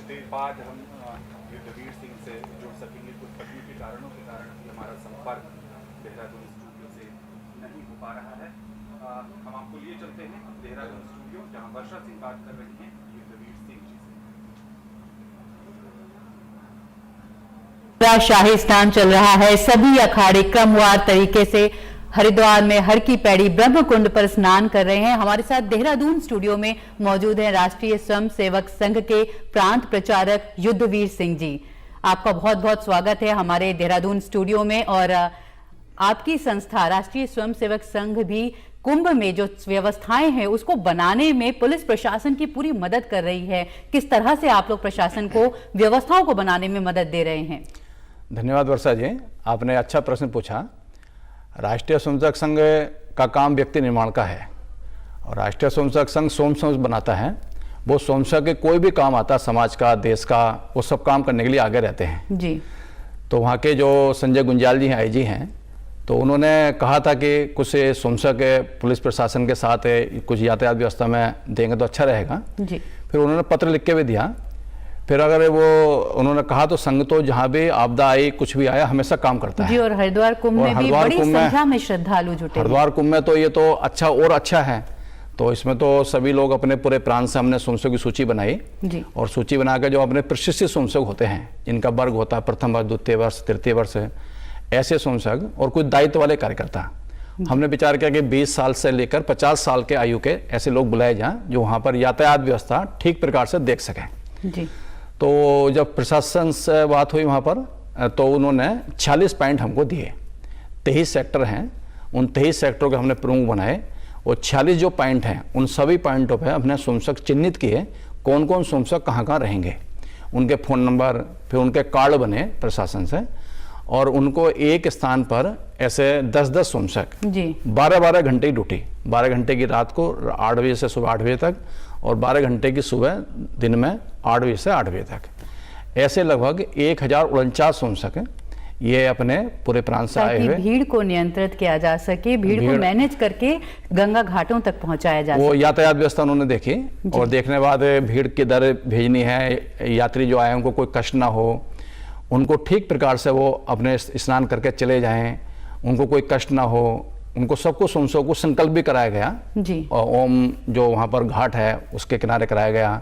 देर बाद हम युद्धवीर सिंह से जुड़ सकेंगे। कुछ तकनीकी कारणों के कारण हमारा संपर्क देहरादून स्टूडियो से नहीं हो पा रहा है। हम आपको लिए चलते हैं देहरादून स्टूडियो, जहां वर्षा सिंह बात कर रही हैं युद्धवीर सिंह जी से। शाही स्नान चल रहा है। सभी अखाड़े क्रमवार तरीके से हरिद्वार में हर की पैड़ी ब्रह्म कुंड पर स्नान कर रहे हैं। हमारे साथ देहरादून स्टूडियो में मौजूद हैं राष्ट्रीय स्वयं सेवक संघ के प्रांत प्रचारक युद्धवीर सिंह जी। आपका बहुत बहुत स्वागत है हमारे देहरादून स्टूडियो में। और आपकी संस्था राष्ट्रीय स्वयं सेवक संघ भी कुंभ में जो व्यवस्थाएं हैं उसको बनाने में पुलिस प्रशासन की पूरी मदद कर रही है। किस तरह से आप लोग प्रशासन को व्यवस्थाओं को बनाने में मदद दे रहे हैं? धन्यवाद वर्षा जी, आपने अच्छा प्रश्न पूछा। राष्ट्रीय स्वयंसेवक संघ का काम व्यक्ति निर्माण का है और राष्ट्रीय स्वयंसेवक संघ स्वयं बनाता है। वो स्वयंसेवक के कोई भी काम आता है समाज का, देश का, वो सब काम करने के लिए आगे रहते हैं जी। तो वहाँ के जो संजय गुंजाल जी हैं, आईजी हैं, तो उन्होंने कहा था कि कुछ स्वयंसेवक पुलिस प्रशासन के साथ कुछ यातायात व्यवस्था में देंगे तो अच्छा रहेगा जी। फिर उन्होंने पत्र लिख के भी दिया। फिर अगर वो उन्होंने कहा तो संघ तो जहाँ भी आपदा आई, कुछ भी आया, हमेशा काम करता है जी। और हरिद्वार कुंभ में भी बड़ी संख्या में श्रद्धालु जुटे। हरिद्वार कुंभ में तो ये तो अच्छा और अच्छा है। तो इसमें तो सभी लोग अपने पूरे प्राण से हमने स्वयंसेवक की सूची बनाई जी। और सूची बना के जो अपने प्रशिक्षित स्वयंसेवक होते हैं, जिनका वर्ग होता है प्रथम वर्ष, द्वितीय वर्ष, तृतीय वर्ष, ऐसे स्वयंसेवक और कुछ दायित्व वाले कार्यकर्ता, हमने विचार किया कि 20 साल से लेकर 50 साल के आयु के ऐसे लोग बुलाए जाएं जो वहाँ पर यातायात व्यवस्था ठीक प्रकार से देख सकें जी। तो जब प्रशासन से बात हुई वहाँ पर तो उन्होंने 46 पॉइंट हमको दिए। 23 सेक्टर हैं, उन 23 सेक्टरों के हमने प्रमुख बनाए और 46 जो पॉइंट हैं उन सभी पॉइंटों पे हमने स्वयंसेवक चिन्हित किए, कौन कौन स्वयंसेवक कहाँ कहाँ रहेंगे, उनके फ़ोन नंबर, फिर उनके कार्ड बने प्रशासन से और उनको एक स्थान पर ऐसे 10-10 स्वयंसेवक 12-12 घंटे की ड्यूटी, 12 घंटे की रात को 8 बजे से सुबह 8 बजे तक और 12 घंटे की सुबह दिन में 8 बजे से 8 बजे तक, ऐसे लगभग 1049 स्वयंसेवक ये अपने पूरे प्रांत से आए हुए भीड़ को नियंत्रित किया जा सके, भीड़ को मैनेज करके गंगा घाटों तक पहुंचाया जा सके। वो यातायात व्यवस्था उन्होंने देखी और देखने के बाद भीड़ किधर भेजनी है, यात्री जो आए उनको कोई कष्ट ना हो, उनको ठीक प्रकार से वो अपने स्नान करके चले जाएं, उनको कोई कष्ट ना हो, उनको सबको स्वयंसेवक को संकल्प भी कराया गया जी। और ओम जो वहाँ पर घाट है उसके किनारे कराया गया,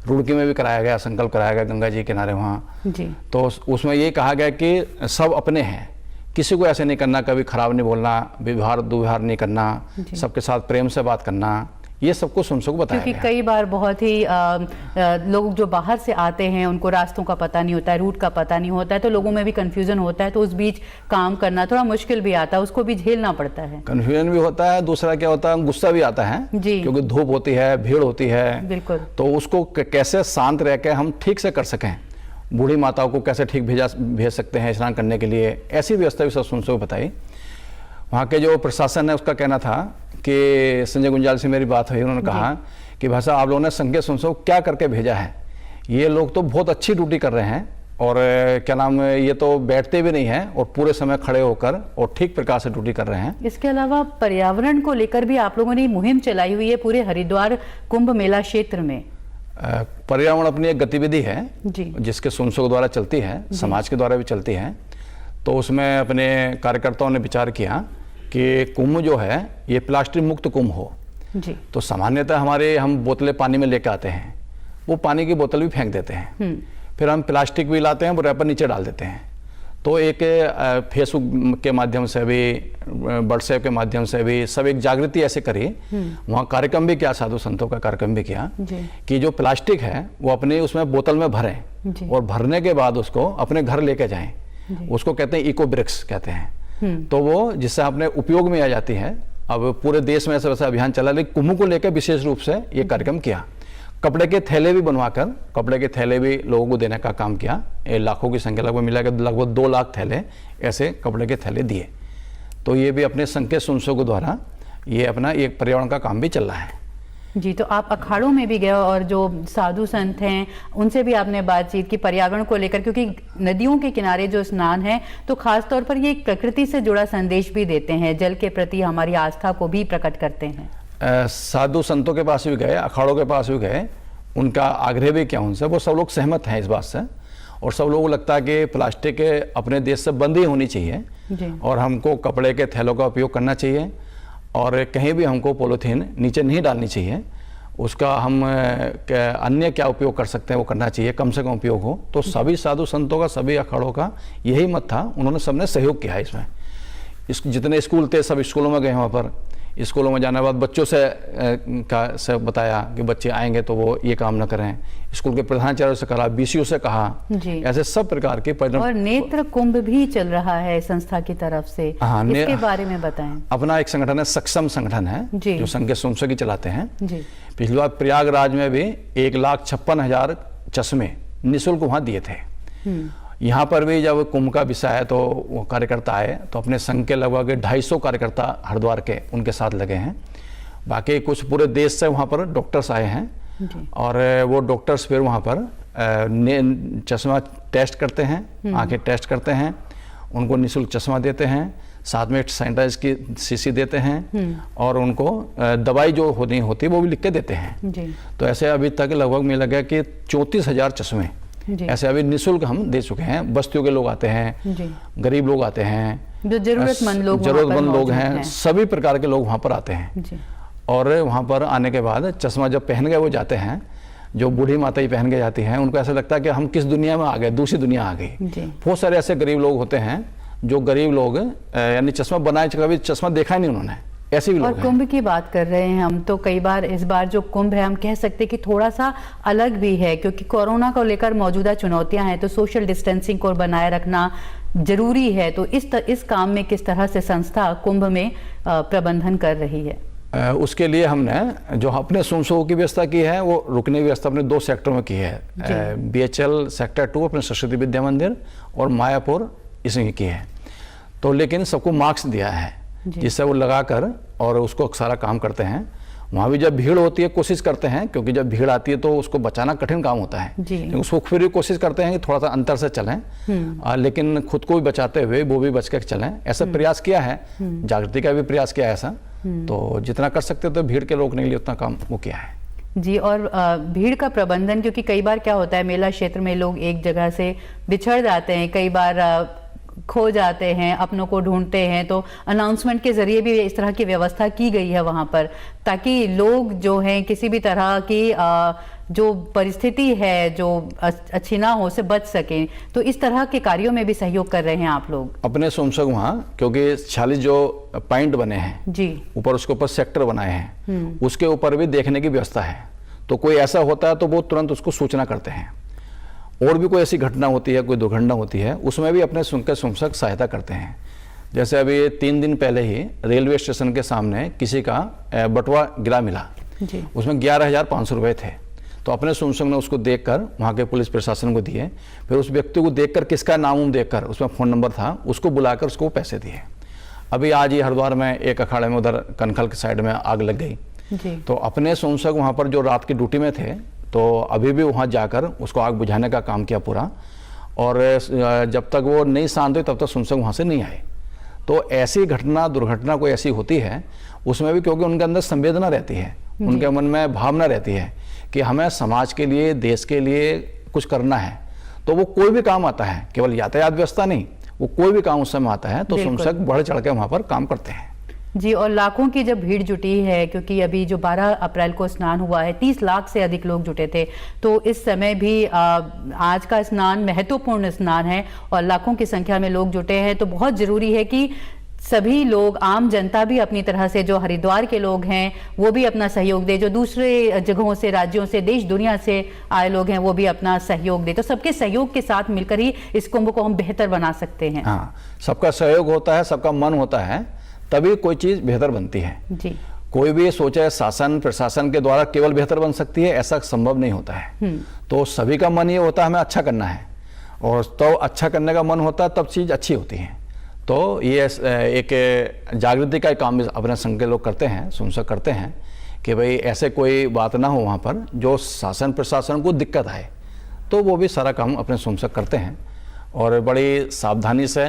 रुड़की में भी कराया गया, संकल्प कराया गया गंगा जी किनारे वहाँ जी। तो उसमें ये कहा गया कि सब अपने हैं, किसी को ऐसे नहीं करना, कभी खराब नहीं बोलना, व्यवहार दुर्व्यवहार नहीं करना, सबके साथ प्रेम से बात करना, ये सबको स्वयंसेवक को बताया क्योंकि कई बार बहुत ही लोग जो बाहर से आते हैं उनको रास्तों का पता नहीं होता है, रूट का पता नहीं होता है, तो लोगों में भी कंफ्यूजन होता है, तो उस बीच काम करना थोड़ा मुश्किल भी आता है, उसको भी झेलना पड़ता है। कंफ्यूजन भी होता है, दूसरा क्या होता है गुस्सा भी आता है जी। क्योंकि धूप होती है, भीड़ होती है, बिल्कुल। तो उसको कैसे शांत रह के हम ठीक से कर सकें, बूढ़ी माताओं को कैसे ठीक भेज सकते हैं स्नान करने के लिए, ऐसी व्यवस्था भी सब स्वयंसेवक बताई। वहाँ के जो प्रशासन है उसका कहना था कि संजय गुंजाल से मेरी बात हुई, उन्होंने कहा कि भाई साहब आप लोगों ने संघ के स्वयंसेवक क्या करके भेजा है, ये लोग तो बहुत अच्छी ड्यूटी कर रहे हैं और क्या नाम है, ये तो बैठते भी नहीं हैं और पूरे समय खड़े होकर और ठीक प्रकार से ड्यूटी कर रहे हैं। इसके अलावा पर्यावरण को लेकर भी आप लोगों ने मुहिम चलाई हुई है पूरे हरिद्वार कुंभ मेला क्षेत्र में। पर्यावरण अपनी एक गतिविधि है जी। जिसके स्वयंसेवक द्वारा चलती है, समाज के द्वारा भी चलती है। तो उसमें अपने कार्यकर्ताओं ने विचार किया कि कुंभ जो है ये प्लास्टिक मुक्त कुंभ हो जी। तो सामान्यतः हम बोतलें पानी में लेकर आते हैं, वो पानी की बोतल भी फेंक देते हैं, फिर हम प्लास्टिक भी लाते हैं, वो रैपर नीचे डाल देते हैं। तो एक फेसबुक के माध्यम से भी, व्हाट्सएप के माध्यम से भी सब एक जागृति ऐसे करी, वहाँ कार्यक्रम भी किया, साधु संतों का कार्यक्रम भी किया कि जो प्लास्टिक है वो अपने उसमें बोतल में भरें और भरने के बाद उसको अपने घर लेके जाएं, उसको कहते हैं इको ब्रिक्स कहते हैं। तो वो जिससे अपने उपयोग में आ जाती है। अब पूरे देश में ऐसा वैसा अभियान चला, लेकिन कुंभ को लेकर विशेष रूप से ये कार्यक्रम किया। कपड़े के थैले भी बनवाकर कपड़े के थैले भी लोगों को देने का काम किया। लाखों की संख्या लगभग मिला के लगभग 2 लाख थैले ऐसे कपड़े के थैले दिए। तो ये भी अपने संघ के स्वयंसेवकों द्वारा ये अपना एक पर्यावरण का काम भी चल रहा है जी। तो आप अखाड़ों में भी गए और जो साधु संत हैं उनसे भी आपने बातचीत की पर्यावरण को लेकर, क्योंकि नदियों के किनारे जो स्नान है तो खास तौर पर ये एक प्रकृति से जुड़ा संदेश भी देते हैं, जल के प्रति हमारी आस्था को भी प्रकट करते हैं। साधु संतों के पास भी गए, अखाड़ों के पास भी गए, उनका आग्रह भी किया उनसे, वो सब लोग सहमत हैं इस बात से, और सब लोगों को लगता है कि प्लास्टिक अपने देश से बंद ही होनी चाहिए जी। और हमको कपड़े के थैलों का उपयोग करना चाहिए और कहीं भी हमको पॉलीथीन नीचे नहीं डालनी चाहिए। उसका हम अन्य क्या उपयोग कर सकते हैं वो करना चाहिए, कम से कम उपयोग हो। तो सभी साधु संतों का, सभी अखाड़ों का यही मत था, उन्होंने सबने सहयोग किया इसमें। जितने स्कूल थे सब स्कूलों में गए, वहाँ पर स्कूलों में जाने के बाद बच्चों से बताया कि बच्चे आएंगे तो वो ये काम ना करें, स्कूल के प्रधानाचार्य से कहा, BCO से कहा, ऐसे सब प्रकार के और नेत्र कुंभ भी चल रहा है संस्था की तरफ से। हाँ, इसके बारे में बताएं। अपना एक संगठन है, सक्षम संगठन है जो संघ के स्वयंसेवक चलाते हैं जी। पिछली बार प्रयागराज में भी 1,56,000 चश्मे निःशुल्क वहाँ दिए थे। यहाँ पर भी जब कुंभ का विषय है तो वो कार्यकर्ता आए, तो अपने संघ के लगभग 250 कार्यकर्ता हरिद्वार के उनके साथ लगे हैं। बाकी कुछ पूरे देश से वहाँ पर डॉक्टर्स आए हैं और वो डॉक्टर्स फिर वहाँ पर चश्मा टेस्ट करते हैं, आंखें टेस्ट करते हैं, उनको निःशुल्क चश्मा देते हैं, साथ में सैनिटाइज की शीशी देते हैं और उनको दवाई जो होती है वो भी लिख के देते हैं जी। तो ऐसे अभी तक लगभग मिला गया कि 34,000 चश्मे ऐसे अभी निःशुल्क हम दे चुके हैं। बस्तियों के लोग आते हैं, गरीब लोग आते हैं, जो जरूरतमंद लोग हैं, सभी प्रकार के लोग वहाँ पर आते हैं जी। और वहाँ पर आने के बाद चश्मा जब पहन के वो जाते हैं, जो बूढ़ी माता ही पहन के जाती हैं, उनको ऐसा लगता है कि हम किस दुनिया में आ गए, दूसरी दुनिया आ गई। बहुत सारे ऐसे गरीब लोग होते हैं जो गरीब लोग यानी चश्मा बनाए, कभी चश्मा देखा ही नहीं उन्होंने, ऐसे भी लोग और कुंभ की बात कर रहे हैं हम, तो कई बार इस बार जो कुंभ है हम कह सकते हैं कि थोड़ा सा अलग भी है, क्योंकि कोरोना को लेकर मौजूदा चुनौतियां हैं, तो सोशल डिस्टेंसिंग को बनाए रखना जरूरी है। तो इस काम में किस तरह से संस्था कुंभ में प्रबंधन कर रही है? उसके लिए हमने जो अपने स्वयंसेवकों की व्यवस्था की है, वो रुकने की व्यवस्था अपने 2 सेक्टरों में की है। BHL सेक्टर 2 अपने सरस्वती विद्या मंदिर और मायापुर इसमें की है। तो लेकिन सबको मार्क्स दिया है जिससे वो लगाकर और उसको सारा काम करते हैं। वहाँ भी जब भीड़ होती है कोशिश करते हैं, क्योंकि जब भीड़ आती है तो उसको बचाना कठिन काम होता है, लेकिन उसको फिर भी कोशिश करते हैं कि थोड़ा सा अंतर से चलें, लेकिन खुद को भी बचाते हुए वो भी बच कर चलें। ऐसा प्रयास किया है, जागृति का भी प्रयास किया है ऐसा। तो जितना कर सकते तो भीड़ के रोकने के लिए उतना काम वो किया है जी। और भीड़ का प्रबंधन, क्योंकि कई बार क्या होता है मेला क्षेत्र में लोग एक जगह से बिछड़ जाते हैं, कई बार खो जाते हैं, अपनों को ढूंढते हैं, तो अनाउंसमेंट के जरिए भी इस तरह की व्यवस्था की गई है वहां पर, ताकि लोग जो हैं किसी भी तरह की जो परिस्थिति है जो अच्छी ना हो से बच सकें। तो इस तरह के कार्यों में भी सहयोग कर रहे हैं आप लोग अपने स्वयंसेवक वहाँ, क्योंकि 46 जो पॉइंट बने हैं जी ऊपर, उसके ऊपर सेक्टर बनाए हैं, उसके ऊपर भी देखने की व्यवस्था है। तो कोई ऐसा होता है तो वो तुरंत उसको सूचना करते हैं, और भी कोई ऐसी घटना होती है, कोई दुर्घटना होती है, उसमें भी अपने स्वयंसेवक सहायता करते हैं। जैसे अभी 3 दिन पहले ही रेलवे स्टेशन के सामने किसी का बटुआ गिरा मिला जी। उसमें 11,500 रुपये थे। तो अपने स्वयंसेवक ने उसको देखकर वहाँ के पुलिस प्रशासन को दिए, फिर उस व्यक्ति को देखकर, किसका नाम देखकर, उसमें फ़ोन नंबर था, उसको बुलाकर उसको पैसे दिए। अभी आज ही हरिद्वार में एक अखाड़े में उधर कनखल के साइड में आग लग गई जी। तो अपने स्वयंसेवक वहाँ पर जो रात की ड्यूटी में थे, तो अभी भी वहाँ जाकर उसको आग बुझाने का काम किया पूरा, और जब तक वो नहीं शांत हुई तब तक स्वयंसेवक वहाँ से नहीं आए। तो ऐसी घटना, दुर्घटना कोई ऐसी होती है, उसमें भी क्योंकि उनके अंदर संवेदना रहती है, उनके मन में भावना रहती है कि हमें समाज के लिए, देश के लिए कुछ करना है, तो वो कोई भी काम आता है, केवल यातायात व्यवस्था नहीं, वो कोई भी काम उस समय आता है तो स्वयंसेवक बढ़ चढ़ के वहाँ पर काम करते हैं जी। और लाखों की जब भीड़ जुटी है, क्योंकि अभी जो 12 अप्रैल को स्नान हुआ है, 30 लाख से अधिक लोग जुटे थे, तो इस समय भी आज का स्नान महत्वपूर्ण स्नान है और लाखों की संख्या में लोग जुटे हैं। तो बहुत जरूरी है कि सभी लोग, आम जनता भी अपनी तरह से, जो हरिद्वार के लोग हैं वो भी अपना सहयोग दे, जो दूसरे जगहों से, राज्यों से, देश दुनिया से आए लोग हैं वो भी अपना सहयोग दे। तो सबके सहयोग के साथ मिलकर ही इस कुंभ को हम बेहतर बना सकते हैं। हाँ, सबका सहयोग होता है, सबका मन होता है, तभी कोई चीज बेहतर बनती है जी। कोई भी सोचे शासन प्रशासन के द्वारा केवल बेहतर बन सकती है, ऐसा संभव नहीं होता है। तो सभी का मन ये होता है हमें अच्छा करना है, और तो अच्छा करने का मन होता है तब चीज अच्छी होती है। तो ये एक जागृति का काम अपने संघ के लोग करते हैं, स्वयंसेवक करते हैं कि भाई ऐसे कोई बात ना हो वहाँ पर जो शासन प्रशासन को दिक्कत आए, तो वो भी सारा काम अपने स्वयंसेवक करते हैं और बड़ी सावधानी से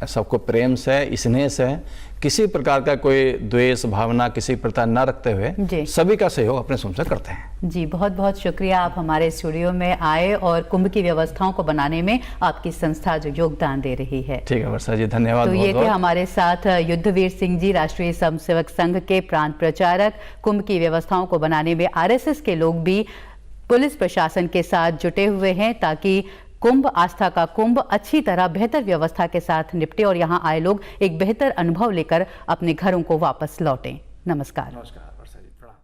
सबको प्रेम से, स्नेह से, किसी प्रकार का कोई द्वेष भावना किसी प्रकार न रखते हुए सभी का सहयोग अपने स्वयं से करते हैं। जी, बहुत बहुत शुक्रिया, आप हमारे स्टूडियो में आए और कुंभ की व्यवस्थाओं को बनाने में आपकी संस्था जो योगदान दे रही है। ठीक है वर्षा जी, धन्यवाद। तो ये थे हमारे साथ युद्धवीर सिंह जी, राष्ट्रीय स्वयंसेवक संघ के प्रांत प्रचारक। कुंभ की व्यवस्थाओं को बनाने में आरएसएस के लोग भी पुलिस प्रशासन के साथ जुटे हुए हैं ताकि कुंभ, आस्था का कुंभ अच्छी तरह बेहतर व्यवस्था के साथ निपटे और यहाँ आए लोग एक बेहतर अनुभव लेकर अपने घरों को वापस लौटें। नमस्कार। नमस्कार वर्षा जी, प्रणाम।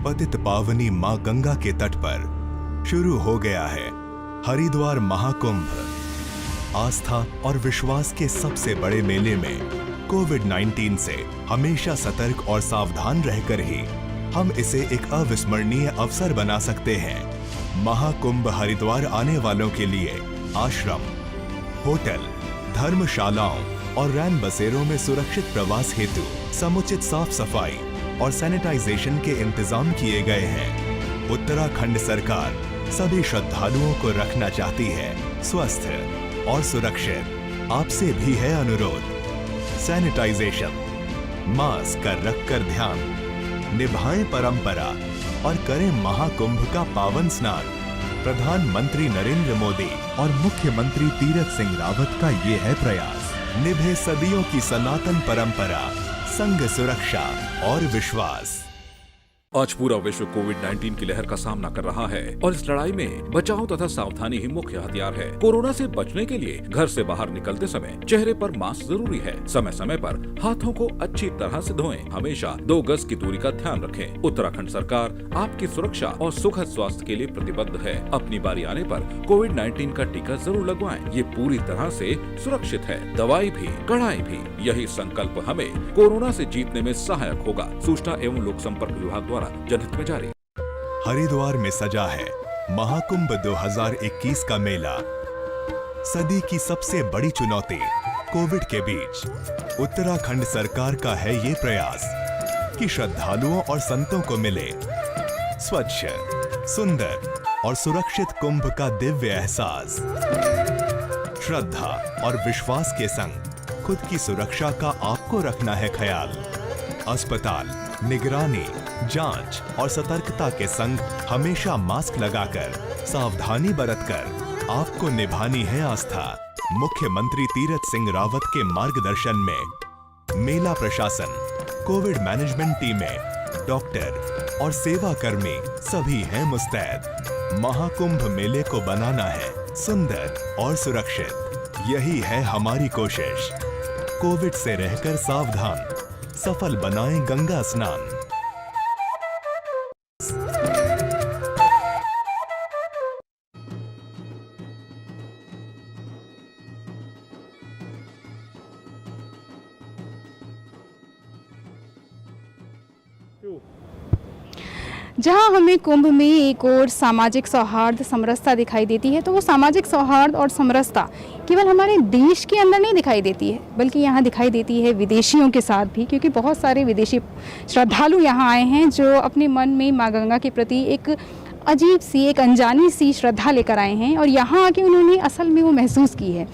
पतित पावनी मां गंगा के तट पर शुरू हो गया है हरिद्वार महाकुंभ। आस्था और विश्वास के सबसे बड़े मेले में कोविड-19 से हमेशा सतर्क और सावधान रहकर ही हम इसे एक अविस्मरणीय अवसर बना सकते हैं। महाकुंभ हरिद्वार आने वालों के लिए आश्रम, होटल, धर्मशालाओं और रैन बसेरों में सुरक्षित प्रवास हेतु समुचित साफ सफाई और सैनिटाइजेशन के इंतजाम किए गए हैं। उत्तराखंड सरकार सभी श्रद्धालुओं को रखना चाहती है स्वस्थ और सुरक्षित। आपसे भी है अनुरोध, सैनिटाइजेशन, मास्क का रखकर ध्यान, निभाएं परंपरा और करें महाकुंभ का पावन स्नान। प्रधानमंत्री नरेंद्र मोदी और मुख्यमंत्री तीरथ सिंह रावत का ये है प्रयास, निभे सदियों की सनातन परंपरा, संग सुरक्षा और विश्वास। आज पूरा विश्व कोविड-19 की लहर का सामना कर रहा है और इस लड़ाई में बचाव तथा सावधानी ही मुख्य हथियार है। कोरोना से बचने के लिए घर से बाहर निकलते समय चेहरे पर मास्क जरूरी है। समय समय पर हाथों को अच्छी तरह से धोएं। हमेशा 2 गज की दूरी का ध्यान रखें। उत्तराखंड सरकार आपकी सुरक्षा और सुखद स्वास्थ्य के लिए प्रतिबद्ध है। अपनी बारी आने पर कोविड-19 का टीका जरूर लगवाएं। ये पूरी तरह से सुरक्षित है। दवाई भी, कड़ाई भी। यही संकल्प हमें कोरोना से जीतने में सहायक होगा। सूचना एवं लोक संपर्क विभाग द्वारा जनहित में जारी। हरिद्वार में सजा है महाकुंभ 2021 का मेला। सदी की सबसे बड़ी चुनौती कोविड के बीच उत्तराखंड सरकार का है ये प्रयास कि श्रद्धालुओं और संतों को मिले स्वच्छ, सुंदर और सुरक्षित कुंभ का दिव्य एहसास। श्रद्धा और विश्वास के संग खुद की सुरक्षा का आपको रखना है ख्याल। अस्पताल, निगरानी, जांच और सतर्कता के संग हमेशा मास्क लगाकर, सावधानी बरतकर आपको निभानी है आस्था। मुख्यमंत्री तीरथ सिंह रावत के मार्गदर्शन में मेला प्रशासन, कोविड मैनेजमेंट टीमें, डॉक्टर और सेवा कर्मी सभी हैं मुस्तैद। महाकुंभ मेले को बनाना है सुंदर और सुरक्षित। यही है हमारी कोशिश। कोविड से रहकर सावधान, सफल बनाएं गंगा स्नान। जहां हमें कुंभ में एक और सामाजिक सौहार्द, समरसता दिखाई देती है, तो वो सामाजिक सौहार्द और समरसता केवल हमारे देश के अंदर नहीं दिखाई देती है, बल्कि यहाँ दिखाई देती है विदेशियों के साथ भी, क्योंकि बहुत सारे विदेशी श्रद्धालु यहाँ आए हैं जो अपने मन में माँ गंगा के प्रति एक अजीब सी, एक अनजानी सी श्रद्धा लेकर आए हैं और यहाँ आके उन्होंने असल में वो महसूस की है।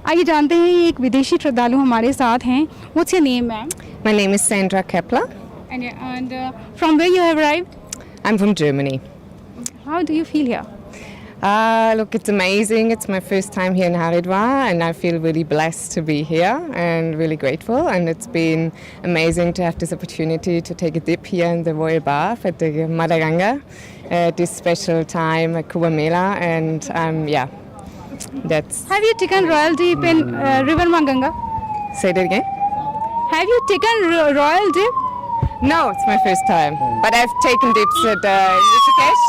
आइए जानते हैं, एक विदेशी श्रद्धालु हमारे साथ हैं। What's your name, ma'am? My name is Sandra Kepler. And from where you have arrived? I'm from Germany. How do you feel here? Look, it's amazing. It's my first time here in Haridwar and I feel really blessed to be here and really grateful. And it's been amazing to have this opportunity to take a dip here in the Royal Bath at the Mother Ganga at this special time at Kumbh Mela. And yeah, that's... Have you taken royal dip in River Manganga? Say that again? Have you taken royal dip? No, it's my first time. But I've taken dips at Rishikesh.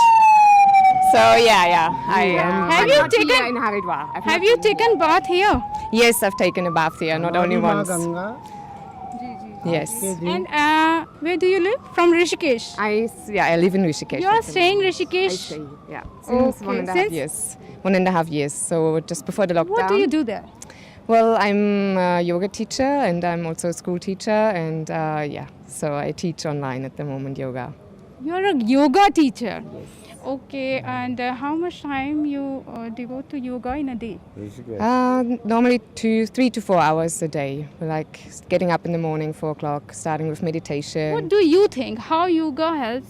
So yeah. Have you taken here in Haridwar? Have you taken bath here? Yes, I've taken a bath here, not only once. Yes. And where do you live? From Rishikesh. I live in Rishikesh. You are actually. staying I Rishikesh. stay, yeah. Since Okay, 1.5 years. 1.5 years. So just before the lockdown. What do you do there? Well, I'm a yoga teacher and I'm also a school teacher and yeah, so I teach online at the moment yoga. You're a yoga teacher. Okay, and how much time you devote to yoga in a day? Normally 3 to 4 hours a day. Like getting up in the morning, 4 o'clock, starting with meditation. What do you think? How yoga helps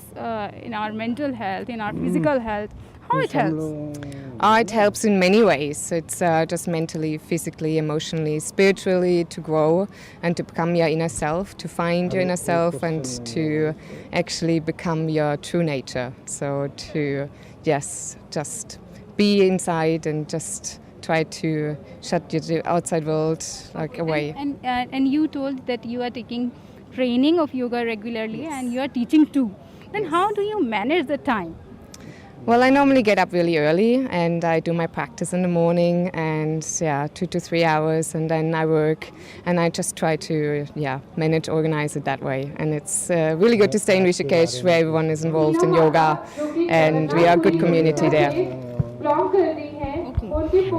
in our mental health, in our physical health? How it helps? It helps in many ways. It's just mentally, physically, emotionally, spiritually to grow and to become your inner self, to find your inner self and to actually become your true nature. So to, yes, just be inside and just try to shut your outside world like away. And you told that you are taking training of yoga regularly and you are teaching too. Then how do you manage the time? Well, I normally get up really early and I do my practice in the morning and 2 to 3 hours, and then I work and I just try to manage, organize it that way. And it's really good to stay in Rishikesh where everyone is involved in yoga and we are a good community there.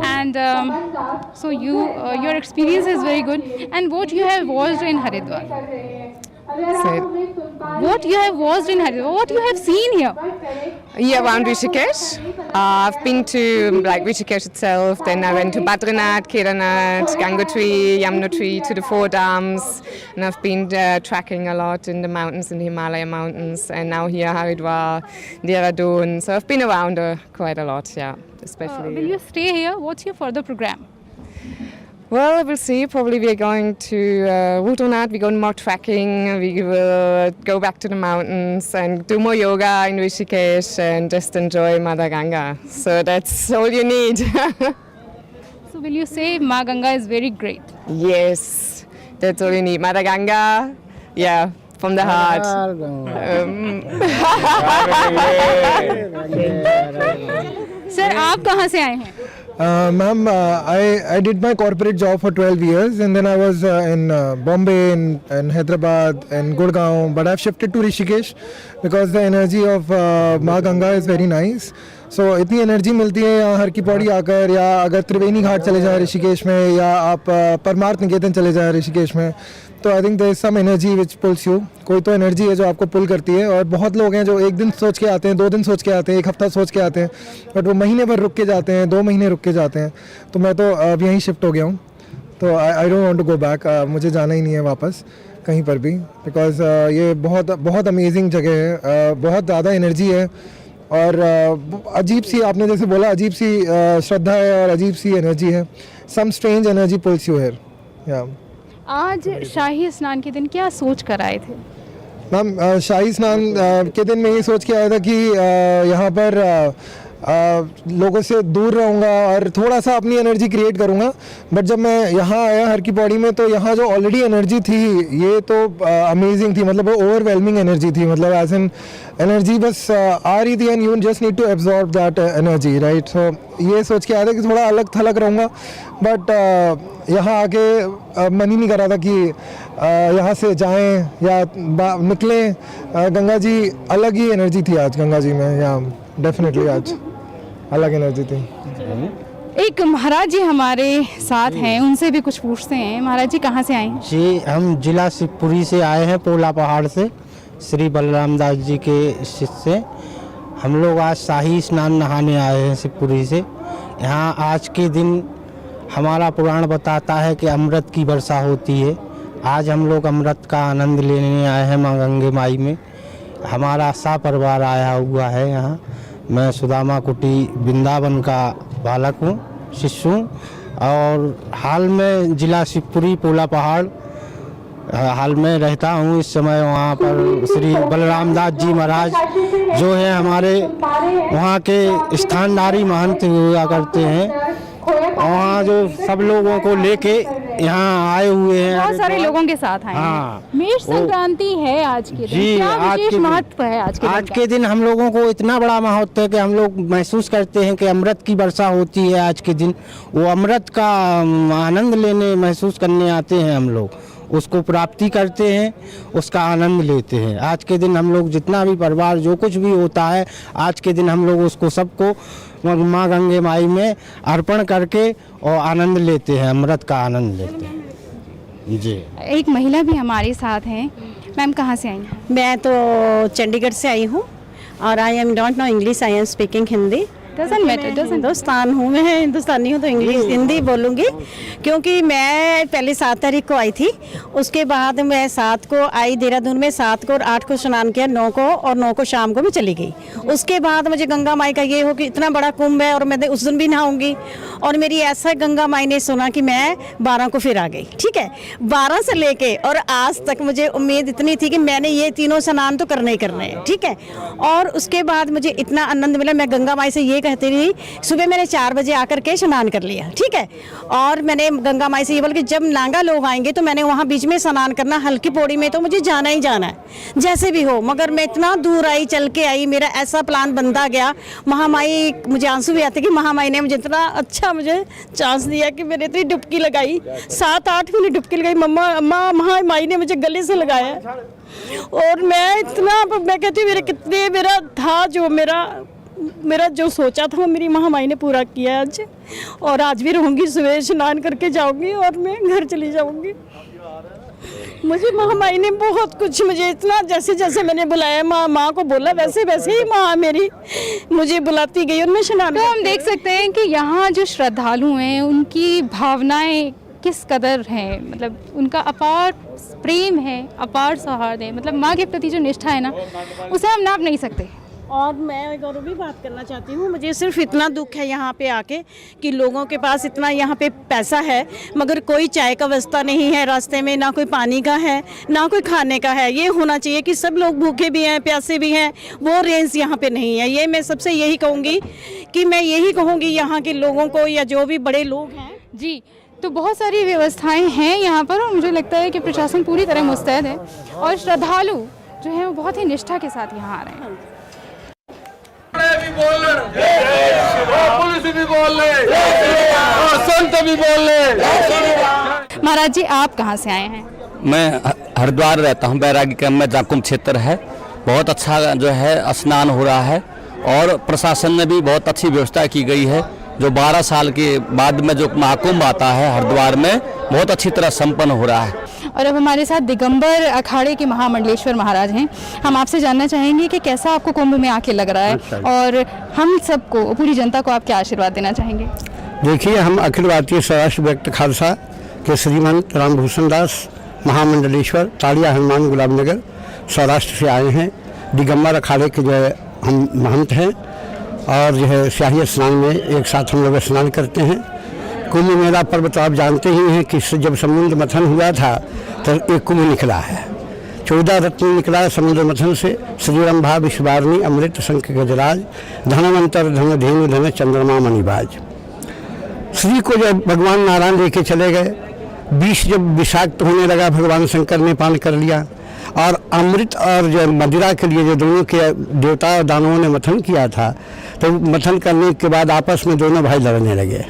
And so your experience is very good. And what you have watched in Haridwar? What you have watched in Haridwar? What you have seen here? Around Rishikesh. I've been to like Rishikesh itself, then I went to Badrinath, Kedarnath, Gangotri, Yamunotri, to the 4 dams, and I've been tracking a lot in the mountains, in the Himalaya mountains, and now here Haridwar, Dehradun. So I've been around quite a lot, especially. Will you stay here? What's your further program? Well, we'll see. Probably we're going to Rudrinath, we're going more trekking, we will go back to the mountains and do more yoga in Rishikesh and just enjoy Mother Ganga. So that's all you need. So will you say Ma Ganga is very great? Yes, that's all you need. Mother Ganga, from the heart. Sir आप कहाँ से आए हैं? Ma'am, I did my corporate job for 12 years and then I was in Bombay, in Hyderabad, and Gurgaon, but I've shifted to Rishikesh because the energy of Ma Ganga is very nice. So इतनी energy मिलती है यहाँ हर की पौड़ी आकर, या अगर त्रिवेणी घाट चले जाएं ऋषिकेश में, या आप परमार्थ निकेतन चले जाएं ऋषिकेश में, तो I think there is some energy which pulls you. कोई तो एनर्जी है जो आपको पुल करती है. और बहुत लोग हैं जो एक दिन सोच के आते हैं, 2 दिन सोच के आते हैं, 1 हफ्ता सोच के आते हैं, बट वो महीने भर रुक के जाते हैं, 2 महीने रुक के जाते हैं. तो मैं तो अब यहीं शिफ्ट हो गया हूँ, तो I don't want to go back. मुझे जाना ही नहीं है वापस कहीं पर भी, बिकॉज ये बहुत बहुत अमेजिंग जगह है, बहुत ज़्यादा एनर्जी है और अजीब सी, आपने जैसे बोला, अजीब सी श्रद्धा है और अजीब सी एनर्जी है. Some strange energy pulls you here. या आज शाही स्नान के दिन क्या सोच कर आए थे? मैम, शाही स्नान के दिन मैं ये सोच के आया था कि यहाँ पर लोगों से दूर रहूँगा और थोड़ा सा अपनी एनर्जी क्रिएट करूँगा. बट जब मैं यहाँ आया हर की पौड़ी में, तो यहाँ जो ऑलरेडी एनर्जी थी ये तो अमेजिंग थी. मतलब वो ओवरवेलमिंग एनर्जी थी. मतलब एज एन एनर्जी बस आ रही थी and you just need to absorb that energy, right. So ये सोच के आया था कि थोड़ा अलग थलग रहूँगा. बट यहाँ आके मन ही नहीं कर रहा था कि यहाँ से जाएं या निकलें. गंगा जी, अलग ही एनर्जी थी आज गंगा जी में. या डेफिनेटली आज अलग एनर्जी थी. एक महाराज जी हमारे साथ हैं, उनसे भी कुछ पूछते हैं. महाराज जी कहाँ से आए हैं? जी, हम जिला शिवपुरी से आए हैं, पोला पहाड़ से, श्री बलराम दास जी के शिष्य. हम लोग आज शाही स्नान नहाने आए हैं शिवपुरी से. यहाँ आज के दिन हमारा पुराण बताता है कि अमृत की वर्षा होती है. आज हम लोग अमृत का आनंद लेने आए हैं माँ गंगे माई में. हमारा सा परिवार आया हुआ है यहाँ. मैं सुदामा कुटी वृंदावन का बालक हूँ, शिष्य हूँ, और हाल में जिला शिवपुरी पोला पहाड़ हाल में रहता हूँ. इस समय वहाँ पर श्री बलराम दास जी महाराज जो है हमारे वहाँ के स्थानदारी महंत हुआ करते हैं. वहाँ जो सब लोगों को लेके यहाँ आए हुए हैं, बहुत सारे लोगों के साथ आए हैं. मेष संक्रांति है आज के दिन. जी, क्या विशेष महत्व है आज के दिन हम लोगों को इतना बड़ा महत्व है कि हम लोग महसूस करते हैं कि अमृत की वर्षा होती है आज के दिन. वो अमृत का आनंद लेने, महसूस करने आते हैं हम लोग, उसको प्राप्ति करते हैं, उसका आनंद लेते हैं. आज के दिन हम लोग जितना भी परिवार जो कुछ भी होता है, आज के दिन हम लोग उसको सबको माँ गंगे माई में अर्पण करके और आनंद लेते हैं, अमृत का आनंद लेते हैं. जी, एक महिला भी हमारे साथ हैं. मैम कहाँ से आई हैं? मैं तो चंडीगढ़ से आई हूँ और I am don't know English, I am speaking Hindi. Doesn't matter, doesn't Hindustan हूँ, मैं हिंदुस्तानी हूँ तो इंग्लिश हिंदी बोलूँगी, क्योंकि मैं पहले 7 तारीख को आई थी। उसके बाद मैं 7 को आई देहरादून में, 7 को और 8 को स्नान किया, 9 को और 9 को शाम को मैं चली गई। उसके बाद मुझे गंगा माई का ये हो कि इतना बड़ा कुंभ है और मैं उस दिन भी नहाऊंगी, और मेरी ऐसा गंगा माई ने सुना कि मैं 12 को फिर आ गई। ठीक है, 12 से लेके और आज तक मुझे उम्मीद इतनी थी कि मैंने ये तीनों स्नान तो करने ही करने हैं। ठीक है, और उसके बाद मुझे इतना आनंद मिला, मैं गंगा माई से ये कहती रही, सुबह मैंने 4 बजे आकर के स्नान कर लिया। ठीक है, और मैंने गंगा माई से ये बोला कि जब नागा लोग आएंगे तो मैंने वहाँ बीच में स्नान करना, हल्की पौड़ी में तो मुझे जाना ही जाना है जैसे भी हो। मगर मैं इतना दूर आई, चल के आई, मेरा ऐसा प्लान बनता गया। महामाई, मुझे आंसू भी आते कि महामाई ने मुझे इतना अच्छा मुझे चांस दिया कि मैंने इतनी डुबकी लगाई, 7-8 मिनट डुबकी लगाई। मम्मा अम्मा महामाई ने मुझे गले से लगाया, और मैं इतना, मैं कहती मेरे कितने, मेरा था जो मेरा जो सोचा था वो मेरी महामाई ने पूरा किया आज। और आज भी रहूँगी, सुबह स्नान करके जाऊँगी और मैं घर चली जाऊँगी। मुझे महामाई ने बहुत कुछ, मुझे इतना, जैसे जैसे मैंने बुलाया, माँ को बोला वैसे वैसे ही माँ मेरी मुझे बुलाती गई और मैं स्नान। तो हम देख सकते हैं कि यहाँ जो श्रद्धालु हैं उनकी भावनाएं किस कदर हैं, मतलब उनका अपार प्रेम है, अपार सौहार्द है, मतलब माँ के प्रति जो निष्ठा है ना, उसे हम नाप नहीं सकते। और मैं एक और भी बात करना चाहती हूँ, मुझे सिर्फ इतना दुख है यहाँ पे आके कि लोगों के पास इतना यहाँ पे पैसा है मगर कोई चाय का व्यवस्था नहीं है रास्ते में, ना कोई पानी का है ना कोई खाने का है। ये होना चाहिए कि सब लोग भूखे भी हैं, प्यासे भी हैं, वो रेंज यहाँ पे नहीं है। ये मैं सबसे यही कहूँगी कि मैं यही कहूँगी यहाँ के लोगों को या जो भी बड़े लोग हैं। जी, तो बहुत सारी व्यवस्थाएं हैं यहाँ पर और मुझे लगता है कि प्रशासन पूरी तरह मुस्तैद है और श्रद्धालु जो है वो बहुत ही निष्ठा के साथ यहाँ आ रहे हैं। महाराज जी, आप कहाँ से आए हैं? मैं हरिद्वार रहता हूँ, बैरागी कैंप में जहाँ कुंभ क्षेत्र है। बहुत अच्छा जो है स्नान हो रहा है और प्रशासन ने भी बहुत अच्छी व्यवस्था की गई है। जो 12 साल के बाद में जो महाकुंभ आता है हरिद्वार में, बहुत अच्छी तरह संपन्न हो रहा है। और अब हमारे साथ दिगंबर अखाड़े के महामंडलेश्वर महाराज हैं। हम आपसे जानना चाहेंगे कि कैसा आपको कुंभ में आके लग रहा है और हम सबको, पूरी जनता को आप क्या आशीर्वाद देना चाहेंगे? देखिए, हम अखिल भारतीय सौराष्ट्र व्यक्त खालसा के श्रीमंत रामभूषण दास महामंडलेश्वर ताड़िया हनुमान गुलाबनगर सौराष्ट्र से आए हैं। दिगंबर अखाड़े के जो है हम महंत हैं और जो है शाही स्नान में एक साथ हम लोग स्नान करते हैं। कुंभ मेला पर्व तो आप जानते ही हैं कि जब समुद्र मंथन हुआ था तो एक कुंभ निकला है। 14 रत्न निकला समुद्र मंथन से, श्रीरंभा विश्ववारिणी अमृत शंख गजराज धनवंतर धन धेनु धन चंद्रमा मणिबाज। श्री को जब भगवान नारायण लेके चले गए, विष जब विषाक्त होने लगा, भगवान शंकर ने पान कर लिया और अमृत और जो मदिरा के लिए जो दोनों के देवता और दानवों ने मंथन किया था, तो मंथन करने के बाद आपस में दोनों भाई लड़ने लगे।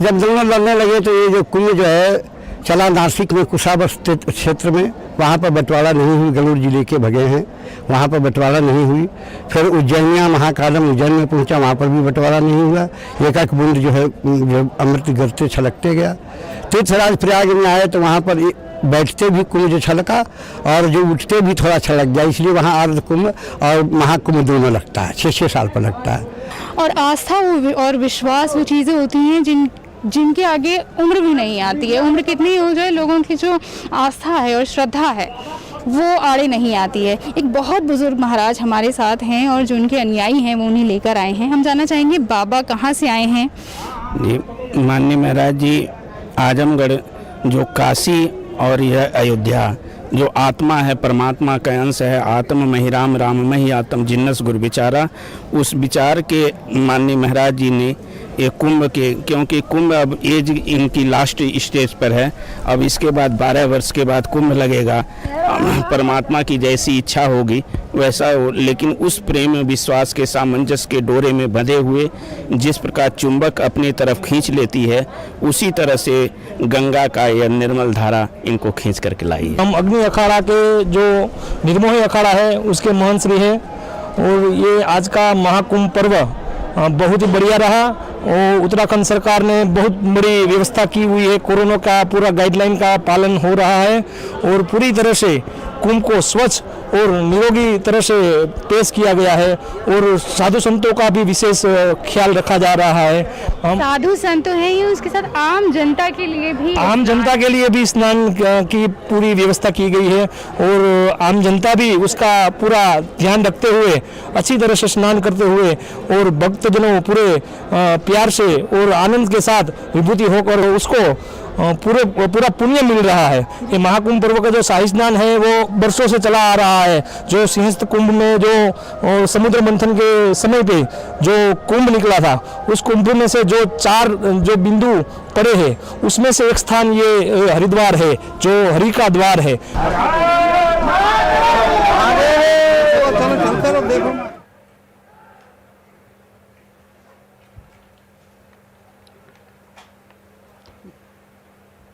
जब दोनों लड़ने लगे तो ये जो कुंभ जो है चला नासिक में कुशावर्त क्षेत्र में, वहाँ पर बंटवारा नहीं हुई। गरुड़ जिले के भगे हैं, वहाँ पर बंटवारा नहीं हुई। फिर उज्जैनिया महाकालम उज्जैन में पहुँचा, वहाँ पर भी बंटवारा नहीं हुआ। एक बूंद जो है जो अमृत गिरते छलकते गया। तीर्थराज प्रयाग में आए तो वहाँ पर बैठते भी कुंभ जो छलका और जो उठते भी थोड़ा छलक गया, इसलिए वहाँ अर्ध कुंभ और महाकुंभ दोनों लगता है, 6-6 साल पर लगता है। और आस्था और विश्वास वो चीज़ें होती हैं जिनके आगे उम्र भी नहीं आती है। उम्र कितनी हो जाए, लोगों की जो आस्था है और श्रद्धा है वो आड़े नहीं आती है। एक बहुत बुजुर्ग महाराज हमारे साथ हैं और जो उनके अनुयायी हैं वो उन्हें लेकर आए हैं। हम जानना चाहेंगे बाबा कहाँ से आए हैं? जी, माननीय महाराज जी, आजमगढ़ जो काशी और यह अयोध्या जो आत्मा है, परमात्मा का अंश है, आत्म मही राम राम मही आत्म जिन्नस गुरु विचारा, उस विचार के माननीय महाराज जी ने ये कुंभ के, क्योंकि कुंभ अब एज इनकी लास्ट स्टेज पर है, अब इसके बाद 12 वर्ष के बाद कुंभ लगेगा। परमात्मा की जैसी इच्छा होगी वैसा हो, लेकिन उस प्रेम विश्वास के सामंजस्य के डोरे में बंधे हुए जिस प्रकार चुंबक अपनी तरफ खींच लेती है, उसी तरह से गंगा का यह निर्मल धारा इनको खींच करके लाई है। हम अग्नि अखाड़ा के जो निर्मोही अखाड़ा है उसके महंत श्री हैं और ये आज का महाकुंभ पर्व बहुत ही बढ़िया रहा और उत्तराखंड सरकार ने बहुत बड़ी व्यवस्था की हुई है। कोरोना का पूरा गाइडलाइन का पालन हो रहा है और पूरी तरह से कुंभ को स्वच्छ और निरोगी तरह से पेश किया गया है और साधु संतों का भी विशेष ख्याल रखा जा रहा है। हम साधु संत है ही, उसके साथ आम जनता के लिए भी स्नान की पूरी व्यवस्था की गई है और आम जनता भी उसका पूरा ध्यान रखते हुए अच्छी तरह से स्नान करते हुए और भक्तजनों पूरे प्यार से और आनंद के साथ विभूति होकर उसको पूरा पुण्य मिल रहा है। ये महाकुंभ पर्व का जो शाही स्नान है वो वर्षों से चला आ रहा है। जो सिंहस्थ कुंभ में जो समुद्र मंथन के समय पे जो कुंभ निकला था, उस कुंभ में से जो 4 जो बिंदु पड़े हैं उसमें से एक स्थान ये हरिद्वार है जो हरि का द्वार है।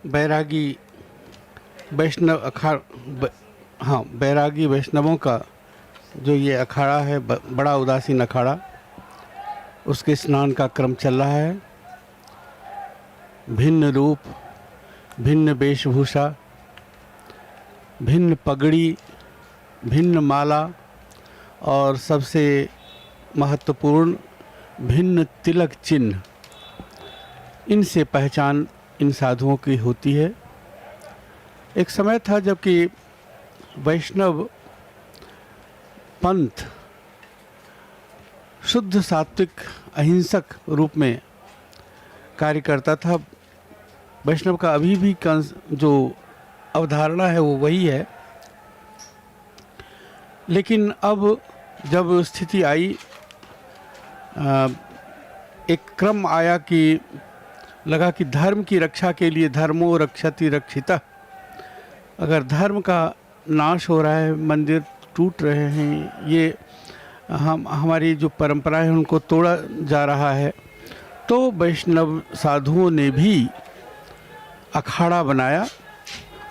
बैरागी वैष्णव बैरागी वैष्णवों का जो ये अखाड़ा है, बड़ा उदासीन अखाड़ा, उसके स्नान का क्रम चल रहा है। भिन्न रूप, भिन्न वेशभूषा, भिन्न पगड़ी, भिन्न माला और सबसे महत्वपूर्ण भिन्न तिलक चिन्ह, इनसे पहचान इन साधुओं की होती है। एक समय था जबकि वैष्णव पंथ शुद्ध सात्विक अहिंसक रूप में कार्य करता था। वैष्णव का अभी भी जो अवधारणा है वो वही है, लेकिन अब जब स्थिति आई, एक क्रम आया कि लगा कि धर्म की रक्षा के लिए धर्मो रक्षति रक्षिता, अगर धर्म का नाश हो रहा है, मंदिर टूट रहे हैं, ये हमारी जो परंपराएं हैं उनको तोड़ा जा रहा है, तो वैष्णव साधुओं ने भी अखाड़ा बनाया।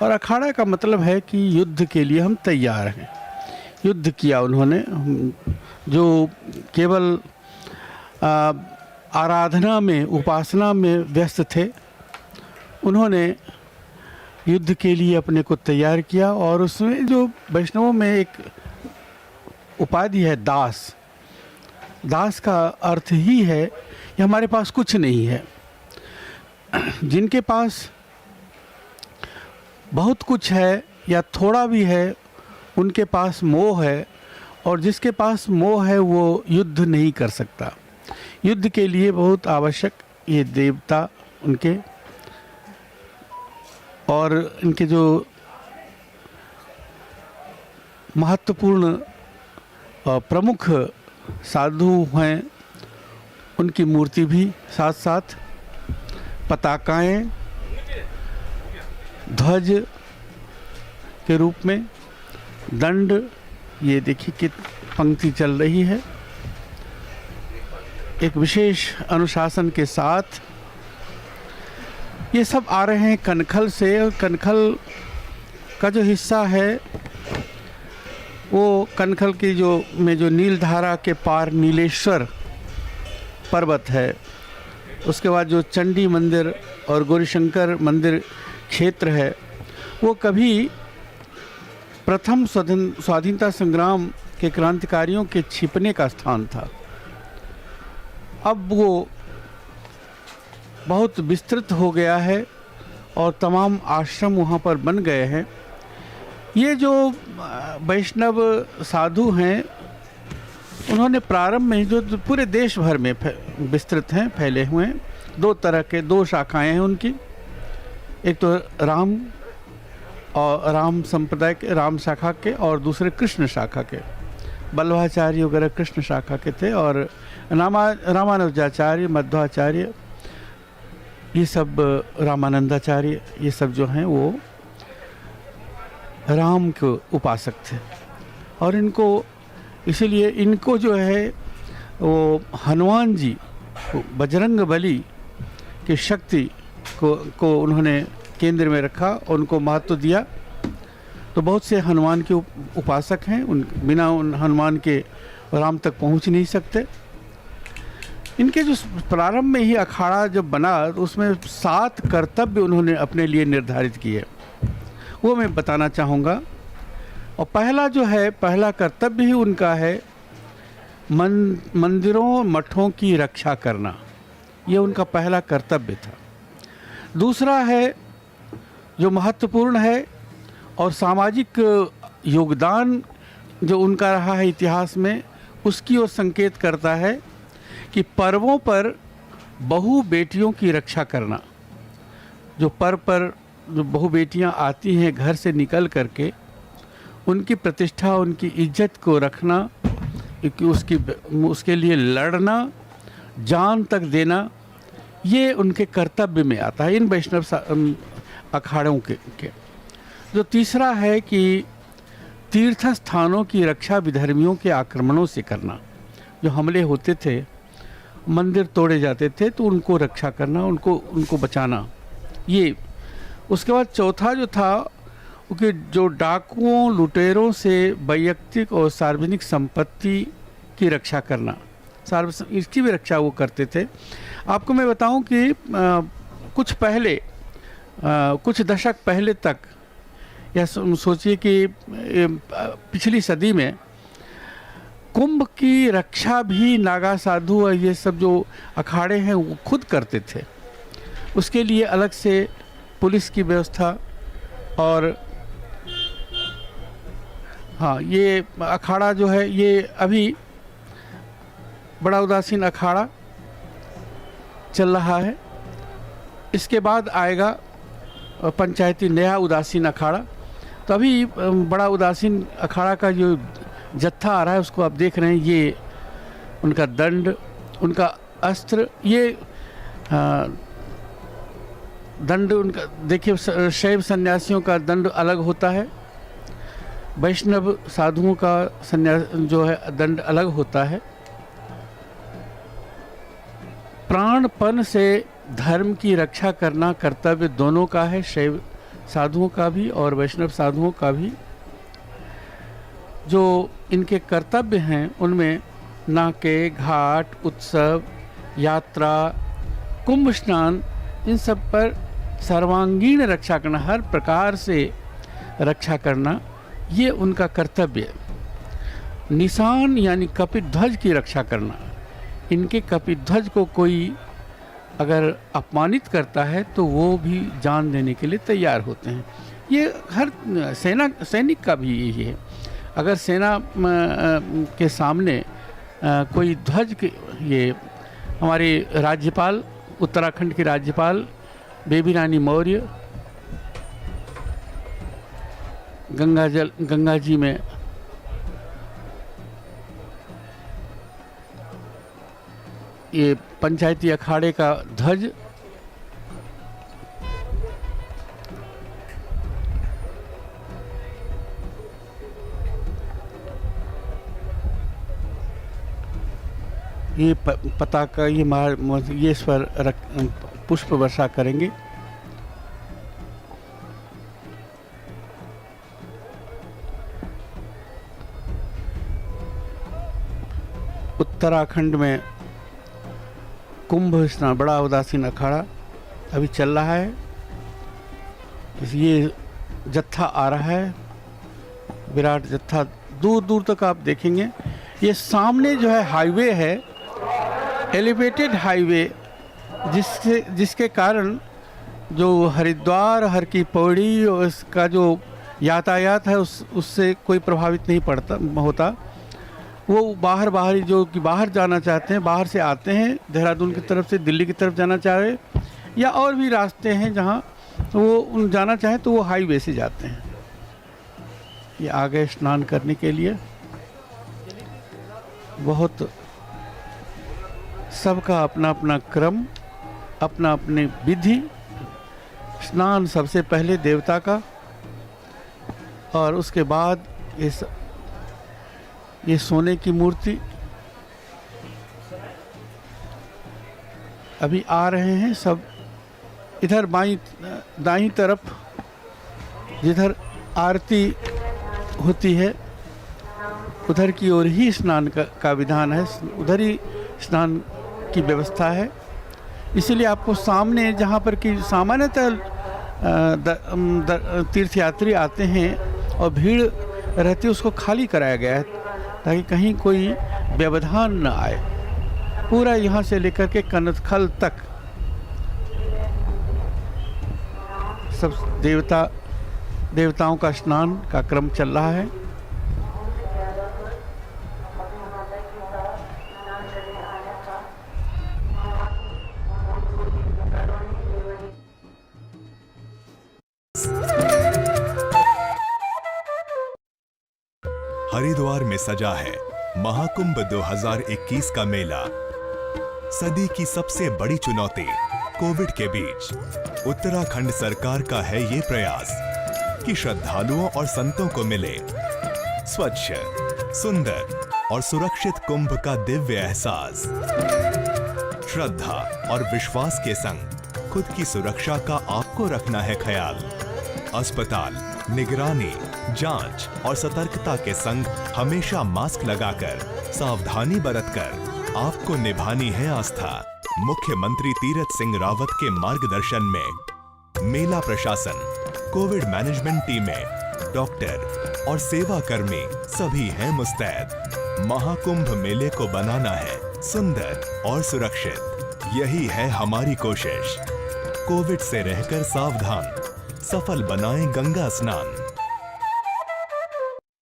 और अखाड़ा का मतलब है कि युद्ध के लिए हम तैयार हैं। युद्ध किया उन्होंने, जो केवल आराधना में, उपासना में व्यस्त थे, उन्होंने युद्ध के लिए अपने को तैयार किया। और उसमें जो वैष्णवों में एक उपाधि है दास, दास का अर्थ ही है कि हमारे पास कुछ नहीं है। जिनके पास बहुत कुछ है या थोड़ा भी है, उनके पास मोह है, और जिसके पास मोह है वो युद्ध नहीं कर सकता। युद्ध के लिए बहुत आवश्यक ये देवता उनके, और इनके जो महत्वपूर्ण प्रमुख साधु हैं, उनकी मूर्ति भी साथ साथ, पताकाएं, ध्वज के रूप में, दंड, ये देखिए कि पंक्ति चल रही है एक विशेष अनुशासन के साथ। ये सब आ रहे हैं कनखल से, और कनखल का जो हिस्सा है वो कनखल की जो नीलधारा के पार नीलेश्वर पर्वत है, उसके बाद जो चंडी मंदिर और गौरीशंकर मंदिर क्षेत्र है, वो कभी प्रथम स्वाधीनता संग्राम के क्रांतिकारियों के छिपने का स्थान था। अब वो बहुत विस्तृत हो गया है और तमाम आश्रम वहाँ पर बन गए हैं। ये जो वैष्णव साधु हैं, उन्होंने प्रारंभ में जो पूरे देश भर में विस्तृत हैं, फैले हुए हैं। 2 तरह के 2 शाखाएं हैं उनकी, एक तो राम संप्रदाय के, राम शाखा के, और दूसरे कृष्ण शाखा के। बल्लभाचार्य वगैरह कृष्ण शाखा के थे, और रामानुजाचार्य, मध्वाचार्य, ये सब रामानंदाचार्य, ये सब जो हैं वो राम के उपासक थे। और इनको इसीलिए इनको जो है वो हनुमान जी, बजरंग बली की शक्ति को उन्होंने केंद्र में रखा, उनको महत्व दिया। तो बहुत से हनुमान के उपासक हैं, बिना उन हनुमान के राम तक पहुंच नहीं सकते। इनके जो प्रारंभ में ही अखाड़ा जब बना, तो उसमें 7 कर्तव्य उन्होंने अपने लिए निर्धारित किए, वो मैं बताना चाहूँगा। और पहला कर्तव्य ही उनका है मंदिरों मठों की रक्षा करना। ये उनका पहला कर्तव्य था। दूसरा है जो महत्वपूर्ण है और सामाजिक योगदान जो उनका रहा है इतिहास में, उसकी ओर संकेत करता है कि पर्वों पर बहु बेटियों की रक्षा करना। जो पर्व पर जो बहु बेटियाँ आती हैं घर से निकल करके, उनकी प्रतिष्ठा उनकी इज्जत को रखना, कि उसके लिए लड़ना, जान तक देना, ये उनके कर्तव्य में आता है इन वैष्णव अखाड़ों के। जो तीसरा है कि तीर्थ स्थानों की रक्षा विधर्मियों के आक्रमणों से करना। जो हमले होते थे, मंदिर तोड़े जाते थे, तो उनको रक्षा करना, उनको बचाना। ये उसके बाद चौथा जो था कि जो डाकुओं लुटेरों से वैयक्तिक और सार्वजनिक संपत्ति की रक्षा करना, इसकी भी रक्षा वो करते थे। आपको मैं बताऊं कि कुछ दशक पहले तक, या सोचिए कि पिछली सदी में कुंभ की रक्षा भी नागा साधु और ये सब जो अखाड़े हैं वो खुद करते थे। उसके लिए अलग से पुलिस की व्यवस्था, और हाँ, ये अखाड़ा जो है ये अभी बड़ा उदासीन अखाड़ा चल रहा है। इसके बाद आएगा पंचायती नया उदासीन अखाड़ा। तो अभी बड़ा उदासीन अखाड़ा का जो जत्था आ रहा है उसको आप देख रहे हैं। ये उनका दंड, उनका अस्त्र, ये दंड उनका देखिए, शैव सन्यासियों का दंड अलग होता है, वैष्णव साधुओं का जो है दंड अलग होता है। प्राणपण से धर्म की रक्षा करना कर्तव्य दोनों का है, शैव साधुओं का भी और वैष्णव साधुओं का भी। जो इनके कर्तव्य हैं उनमें नाके, घाट, उत्सव, यात्रा, कुंभ स्नान, इन सब पर सर्वांगीण रक्षा करना, हर प्रकार से रक्षा करना, ये उनका कर्तव्य है। निशान यानी कपिध्वज की रक्षा करना। इनके कपिध्वज को कोई अगर अपमानित करता है तो वो भी जान देने के लिए तैयार होते हैं। ये हर सैनिक का भी यही है। अगर सेना के सामने कोई ध्वज के, ये हमारे राज्यपाल, उत्तराखंड के राज्यपाल बेबी रानी मौर्य गंगा जी में ये पंचायती अखाड़े का ध्वज ये पताका, ये इस पर पुष्प वर्षा करेंगे। उत्तराखंड में कुंभ स्नान, बड़ा उदासीन अखाड़ा अभी चल रहा है। ये जत्था आ रहा है, विराट जत्था, दूर दूर तक आप देखेंगे। ये सामने जो है हाईवे है, एलिवेटेड हाईवे, जिसके कारण जो हरिद्वार, हर की पौड़ी और इसका जो यातायात है उससे कोई प्रभावित नहीं होता। वो बाहरी जो कि बाहर जाना चाहते हैं, बाहर से आते हैं, देहरादून की तरफ से दिल्ली की तरफ जाना चाह रहे, या और भी रास्ते हैं जहाँ वो जाना चाहें तो वो हाईवे से जाते हैं। ये आ गए स्नान करने के लिए। बहुत सबका अपना अपना क्रम, अपना अपनी विधि। स्नान सबसे पहले देवता का, और उसके बाद ये सोने की मूर्ति अभी आ रहे हैं सब। इधर दाईं तरफ जिधर आरती होती है उधर की ओर ही स्नान का विधान है, उधर ही स्नान की व्यवस्था है। इसीलिए आपको सामने जहाँ पर कि सामान्यतः तीर्थयात्री आते हैं और भीड़ रहती है उसको खाली कराया गया है ताकि कहीं कोई व्यवधान न आए। पूरा यहाँ से लेकर के कनतखल तक सब देवताओं का स्नान का क्रम चल रहा है। हरिद्वार में सजा है महाकुंभ 2021 का मेला। सदी की सबसे बड़ी चुनौती कोविड के बीच उत्तराखंड सरकार का है ये प्रयास कि श्रद्धालुओं और संतों को मिले स्वच्छ, सुंदर और सुरक्षित कुंभ का दिव्य एहसास। श्रद्धा और विश्वास के संग खुद की सुरक्षा का आपको रखना है ख्याल। अस्पताल, निगरानी, जांच और सतर्कता के संग हमेशा मास्क लगाकर सावधानी बरतकर आपको निभानी है आस्था। मुख्यमंत्री तीरथ सिंह रावत के मार्गदर्शन में मेला प्रशासन, कोविड मैनेजमेंट टीमें, डॉक्टर और सेवा कर्मी सभी हैं मुस्तैद। महाकुंभ मेले को बनाना है सुंदर और सुरक्षित, यही है हमारी कोशिश। कोविड से रहकर सावधान, सफल बनाएं गंगा स्नान।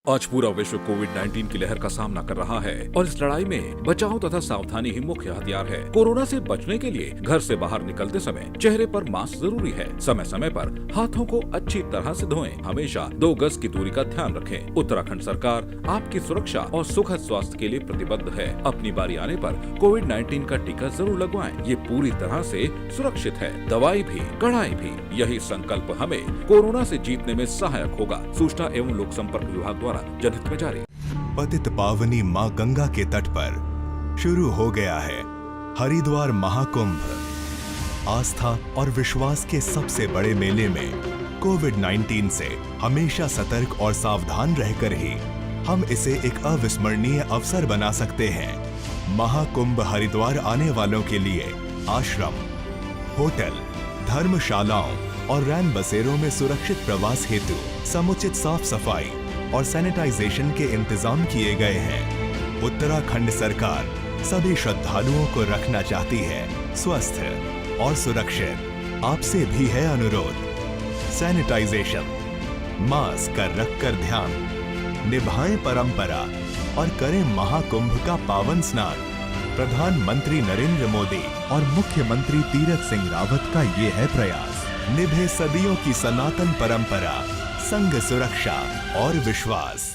आज पूरा विश्व कोविड-19 की लहर का सामना कर रहा है और इस लड़ाई में बचाव तथा सावधानी ही मुख्य हथियार है। कोरोना से बचने के लिए घर से बाहर निकलते समय चेहरे पर मास्क जरूरी है। समय समय पर हाथों को अच्छी तरह से धोएं। हमेशा 2 गज की दूरी का ध्यान रखें। उत्तराखंड सरकार आपकी सुरक्षा और सुखद स्वास्थ्य के लिए प्रतिबद्ध है। अपनी बारी आने पर कोविड-19 का टीका जरूर लगवाएं। ये पूरी तरह से सुरक्षित है। दवाई भी, कड़ाई भी, यही संकल्प हमें कोरोना से जीतने में सहायक होगा। सूचना एवं लोक संपर्क विभाग द्वारा जनहित में जारी। पतित पावनी मां गंगा के तट पर शुरू हो गया है हरिद्वार महाकुंभ। आस्था और विश्वास के सबसे बड़े मेले में कोविड-19 से हमेशा सतर्क और सावधान रहकर ही हम इसे एक अविस्मरणीय अवसर बना सकते हैं। महाकुंभ हरिद्वार आने वालों के लिए आश्रम, होटल, धर्मशालाओं और रैन बसेरों में सुरक्षित प्रवास हेतु समुचित साफ सफाई और सैनिटाइजेशन के इंतजाम किए गए हैं। उत्तराखंड सरकार सभी श्रद्धालुओं को रखना चाहती है स्वस्थ और सुरक्षित। आपसे भी है अनुरोध, सैनिटाइजेशन, मास्क का रखकर ध्यान, निभाएं परंपरा और करें महाकुंभ का पावन स्नान। प्रधानमंत्री नरेंद्र मोदी और मुख्यमंत्री तीरथ सिंह रावत का ये है प्रयास। निभे सदियों की सनातन परंपरा, संग सुरक्षा और विश्वास।